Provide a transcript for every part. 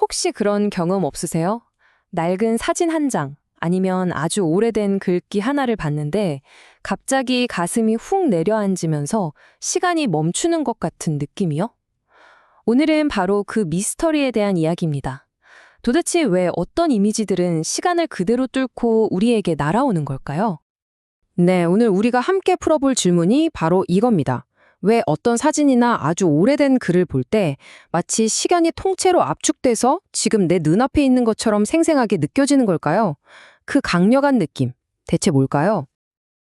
혹시 그런 경험 없으세요? 낡은 사진 한 장, 아니면 아주 오래된 글귀 하나를 봤는데 갑자기 가슴이 훅 내려앉으면서 시간이 멈추는 것 같은 느낌이요? 오늘은 바로 그 미스터리에 대한 이야기입니다. 도대체 왜 어떤 이미지들은 시간을 그대로 뚫고 우리에게 날아오는 걸까요? 네, 오늘 우리가 함께 풀어볼 질문이 바로 이겁니다. 왜 어떤 사진이나 아주 오래된 글을 볼 때 마치 시간이 통째로 압축돼서 지금 내 눈앞에 있는 것처럼 생생하게 느껴지는 걸까요? 그 강력한 느낌, 대체 뭘까요?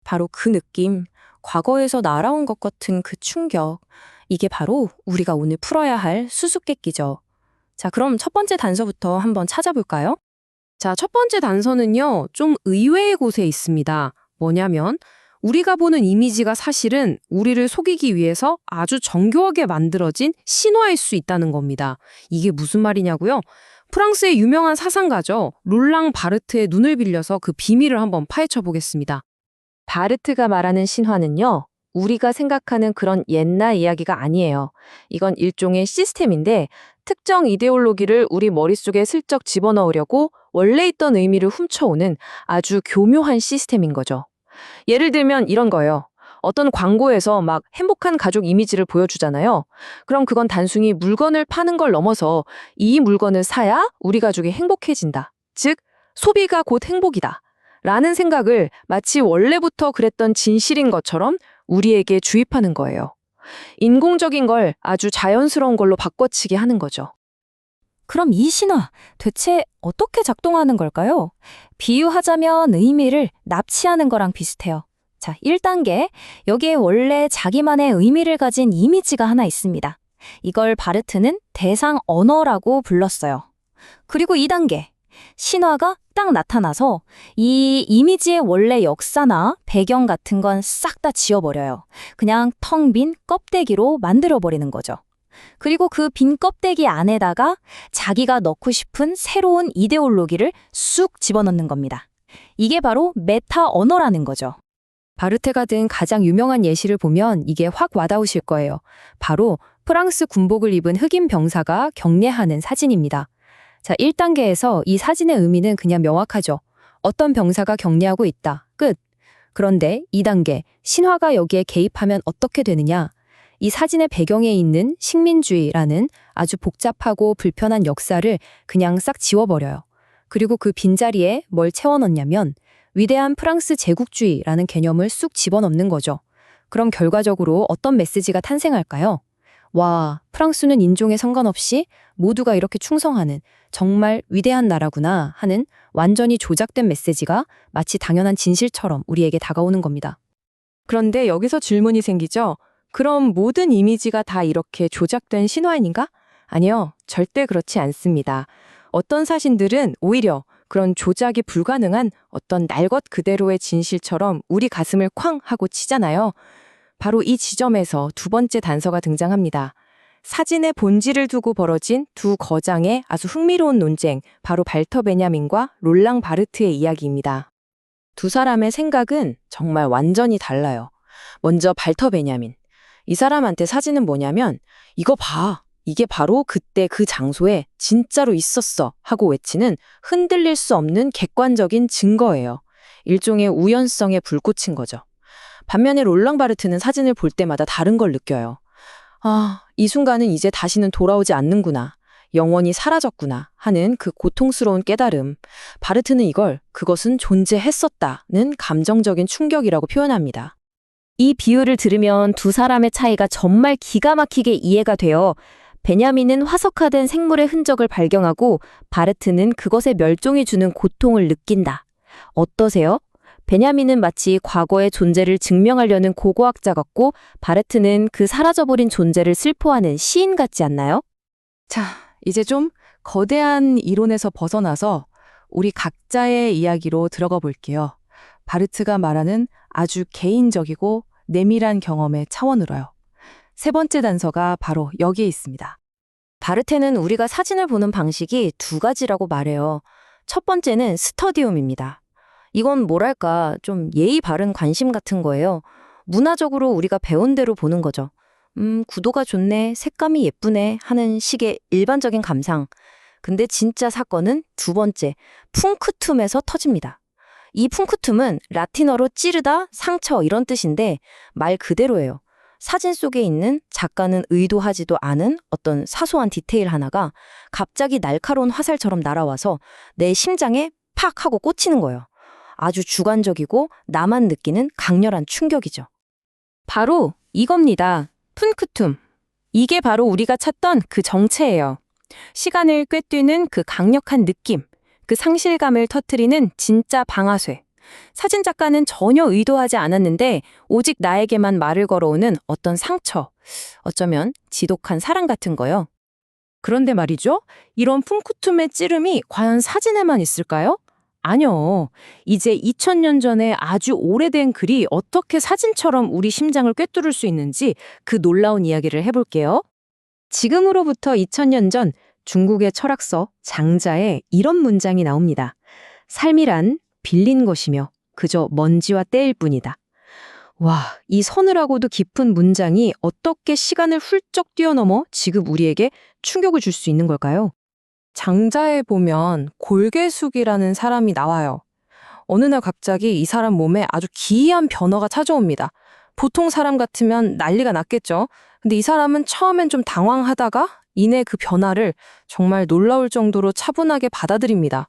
바로 그 느낌, 과거에서 날아온 것 같은 그 충격. 이게 바로 우리가 오늘 풀어야 할 수수께끼죠. 자, 그럼 첫 번째 단서부터 한번 찾아볼까요? 자, 첫 번째 단서는요, 좀 의외의 곳에 있습니다. 뭐냐면, 우리가 보는 이미지가 사실은 우리를 속이기 위해서 아주 정교하게 만들어진 신화일 수 있다는 겁니다. 이게 무슨 말이냐고요? 프랑스의 유명한 사상가죠. 롤랑 바르트의 눈을 빌려서 그 비밀을 한번 파헤쳐 보겠습니다. 바르트가 말하는 신화는요, 우리가 생각하는 그런 옛날 이야기가 아니에요. 이건 일종의 시스템인데, 특정 이데올로기를 우리 머릿속에 슬쩍 집어넣으려고 원래 있던 의미를 훔쳐오는 아주 교묘한 시스템인 거죠. 예를 들면 이런 거예요. 어떤 광고에서 막 행복한 가족 이미지를 보여주잖아요. 그럼 그건 단순히 물건을 파는 걸 넘어서 이 물건을 사야 우리 가족이 행복해진다. 즉, 소비가 곧 행복이다. 라는 생각을 마치 원래부터 그랬던 진실인 것처럼 우리에게 주입하는 거예요. 인공적인 걸 아주 자연스러운 걸로 바꿔치기 하는 거죠. 그럼 이 신화, 대체 어떻게 작동하는 걸까요? 비유하자면 의미를 납치하는 거랑 비슷해요. 자, 1단계, 여기에 원래 자기만의 의미를 가진 이미지가 하나 있습니다. 이걸 바르트는 대상 언어라고 불렀어요. 그리고 2단계, 신화가 딱 나타나서 이 이미지의 원래 역사나 배경 같은 건 싹 다 지워버려요. 그냥 텅 빈 껍데기로 만들어버리는 거죠. 그리고 그 빈 껍데기 안에다가 자기가 넣고 싶은 새로운 이데올로기를 쑥 집어넣는 겁니다. 이게 바로 메타 언어라는 거죠. 바르테가 든 가장 유명한 예시를 보면 이게 확 와닿으실 거예요. 바로 프랑스 군복을 입은 흑인 병사가 격례하는 사진입니다. 자, 1단계에서 이 사진의 의미는 그냥 명확하죠. 어떤 병사가 격례하고 있다. 끝. 그런데 2단계, 신화가 여기에 개입하면 어떻게 되느냐? 이 사진의 배경에 있는 식민주의라는 아주 복잡하고 불편한 역사를 그냥 싹 지워버려요. 그리고 그 빈자리에 뭘 채워넣냐면 위대한 프랑스 제국주의라는 개념을 쑥 집어넣는 거죠. 그럼 결과적으로 어떤 메시지가 탄생할까요? 와, 프랑스는 인종에 상관없이 모두가 이렇게 충성하는 정말 위대한 나라구나 하는 완전히 조작된 메시지가 마치 당연한 진실처럼 우리에게 다가오는 겁니다. 그런데 여기서 질문이 생기죠. 그럼 모든 이미지가 다 이렇게 조작된 신화인가? 아니요, 절대 그렇지 않습니다. 어떤 사진들은 오히려 그런 조작이 불가능한 어떤 날 것 그대로의 진실처럼 우리 가슴을 쾅 하고 치잖아요. 바로 이 지점에서 두 번째 단서가 등장합니다. 사진의 본질을 두고 벌어진 두 거장의 아주 흥미로운 논쟁, 바로 발터 베냐민과 롤랑 바르트의 이야기입니다. 두 사람의 생각은 정말 완전히 달라요. 먼저 발터 베냐민. 이 사람한테 사진은 뭐냐면 이거 봐. 이게 바로 그때 그 장소에 진짜로 있었어 하고 외치는 흔들릴 수 없는 객관적인 증거예요. 일종의 우연성에 불꽃인 거죠. 반면에 롤랑 바르트는 사진을 볼 때마다 다른 걸 느껴요. 아, 이 순간은 이제 다시는 돌아오지 않는구나. 영원히 사라졌구나 하는 그 고통스러운 깨달음. 바르트는 이걸 그것은 존재했었다는 감정적인 충격이라고 표현합니다. 이 비유를 들으면 두 사람의 차이가 정말 기가 막히게 이해가 돼요. 베냐민은 화석화된 생물의 흔적을 발견하고 바르트는 그것의 멸종이 주는 고통을 느낀다. 어떠세요? 베냐민은 마치 과거의 존재를 증명하려는 고고학자 같고 바르트는 그 사라져버린 존재를 슬퍼하는 시인 같지 않나요? 자, 이제 좀 거대한 이론에서 벗어나서 우리 각자의 이야기로 들어가 볼게요. 바르트가 말하는 아주 개인적이고 내밀한 경험의 차원으로요. 세 번째 단서가 바로 여기에 있습니다. 바르테는 우리가 사진을 보는 방식이 두 가지라고 말해요. 첫 번째는 스터디움입니다. 이건 뭐랄까 좀 예의 바른 관심 같은 거예요. 문화적으로 우리가 배운 대로 보는 거죠. 구도가 좋네, 색감이 예쁘네 하는 식의 일반적인 감상. 근데 진짜 사건은 두 번째, 푼크툼에서 터집니다. 이 푼크툼은 라틴어로 찌르다, 상처 이런 뜻인데 말 그대로예요. 사진 속에 있는 작가는 의도하지도 않은 어떤 사소한 디테일 하나가 갑자기 날카로운 화살처럼 날아와서 내 심장에 팍 하고 꽂히는 거예요. 아주 주관적이고 나만 느끼는 강렬한 충격이죠. 바로 이겁니다. 푼크툼. 이게 바로 우리가 찾던 그 정체예요. 시간을 꿰뚫는 그 강력한 느낌, 그 상실감을 터뜨리는 진짜 방아쇠. 사진작가는 전혀 의도하지 않았는데 오직 나에게만 말을 걸어오는 어떤 상처, 어쩌면 지독한 사랑 같은 거요. 그런데 말이죠. 이런 푼크툼의 찌름이 과연 사진에만 있을까요? 아니요. 이제 2000년 전에 아주 오래된 글이 어떻게 사진처럼 우리 심장을 꿰뚫을 수 있는지 그 놀라운 이야기를 해볼게요. 지금으로부터 2000년 전 중국의 철학서 장자에 이런 문장이 나옵니다. 삶이란 빌린 것이며 그저 먼지와 때일 뿐이다. 와, 이 서늘하고도 깊은 문장이 어떻게 시간을 훌쩍 뛰어넘어 지금 우리에게 충격을 줄 수 있는 걸까요? 장자에 보면 골개숙이라는 사람이 나와요. 어느 날 갑자기 이 사람 몸에 아주 기이한 변화가 찾아옵니다. 보통 사람 같으면 난리가 났겠죠. 근데 이 사람은 처음엔 좀 당황하다가 이내 그 변화를 정말 놀라울 정도로 차분하게 받아들입니다.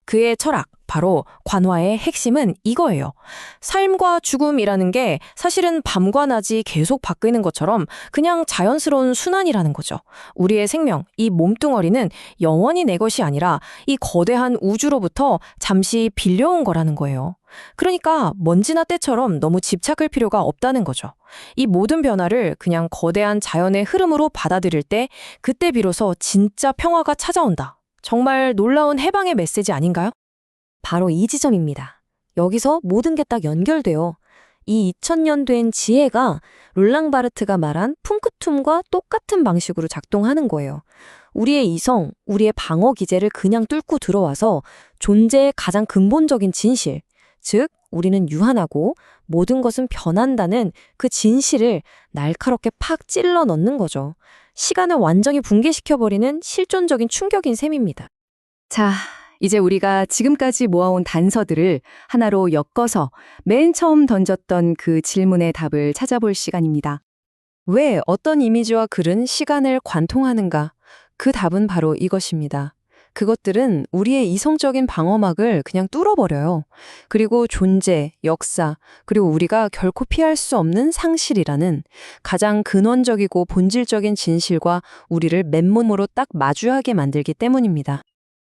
그의 철학, 바로 관화의 핵심은 이거예요. 삶과 죽음이라는 게 사실은 밤과 낮이 계속 바뀌는 것처럼 그냥 자연스러운 순환이라는 거죠. 우리의 생명, 이 몸뚱어리는 영원히 내 것이 아니라 이 거대한 우주로부터 잠시 빌려온 거라는 거예요. 그러니까 먼지나 때처럼 너무 집착할 필요가 없다는 거죠. 이 모든 변화를 그냥 거대한 자연의 흐름으로 받아들일 때 그때 비로소 진짜 평화가 찾아온다. 정말 놀라운 해방의 메시지 아닌가요? 바로 이 지점입니다. 여기서 모든 게 딱 연결돼요. 이 2000년 된 지혜가 롤랑 바르트가 말한 푼크툼과 똑같은 방식으로 작동하는 거예요. 우리의 이성, 우리의 방어 기제를 그냥 뚫고 들어와서 존재의 가장 근본적인 진실, 즉 우리는 유한하고 모든 것은 변한다는 그 진실을 날카롭게 팍 찔러 넣는 거죠. 시간을 완전히 붕괴시켜버리는 실존적인 충격인 셈입니다. 자, 이제 우리가 지금까지 모아온 단서들을 하나로 엮어서 맨 처음 던졌던 그 질문의 답을 찾아볼 시간입니다. 왜 어떤 이미지와 글은 시간을 관통하는가? 그 답은 바로 이것입니다. 그것들은 우리의 이성적인 방어막을 그냥 뚫어버려요. 그리고 존재, 역사, 그리고 우리가 결코 피할 수 없는 상실이라는 가장 근원적이고 본질적인 진실과 우리를 맨몸으로 딱 마주하게 만들기 때문입니다.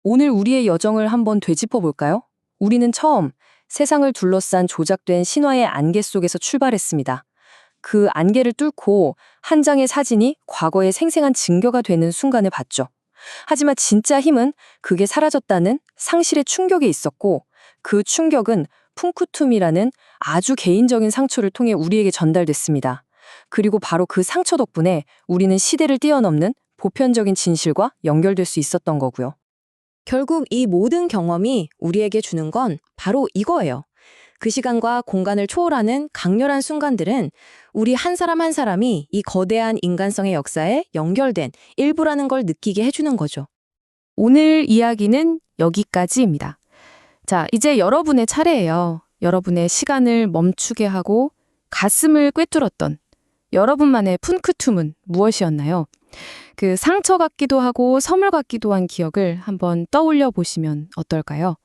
오늘 우리의 여정을 한번 되짚어 볼까요? 우리는 처음 세상을 둘러싼 조작된 신화의 안개 속에서 출발했습니다. 그 안개를 뚫고 한 장의 사진이 과거의 생생한 증거가 되는 순간을 봤죠. 하지만 진짜 힘은 그게 사라졌다는 상실의 충격에 있었고 그 충격은 푼크툼이라는 아주 개인적인 상처를 통해 우리에게 전달됐습니다. 그리고 바로 그 상처 덕분에 우리는 시대를 뛰어넘는 보편적인 진실과 연결될 수 있었던 거고요. 결국 이 모든 경험이 우리에게 주는 건 바로 이거예요. 그 시간과 공간을 초월하는 강렬한 순간들은 우리 한 사람 한 사람이 이 거대한 인간성의 역사에 연결된 일부라는 걸 느끼게 해주는 거죠. 오늘 이야기는 여기까지입니다. 자, 이제 여러분의 차례예요. 여러분의 시간을 멈추게 하고 가슴을 꿰뚫었던 여러분만의 푼크툼은 무엇이었나요? 그 상처 같기도 하고 선물 같기도 한 기억을 한번 떠올려 보시면 어떨까요?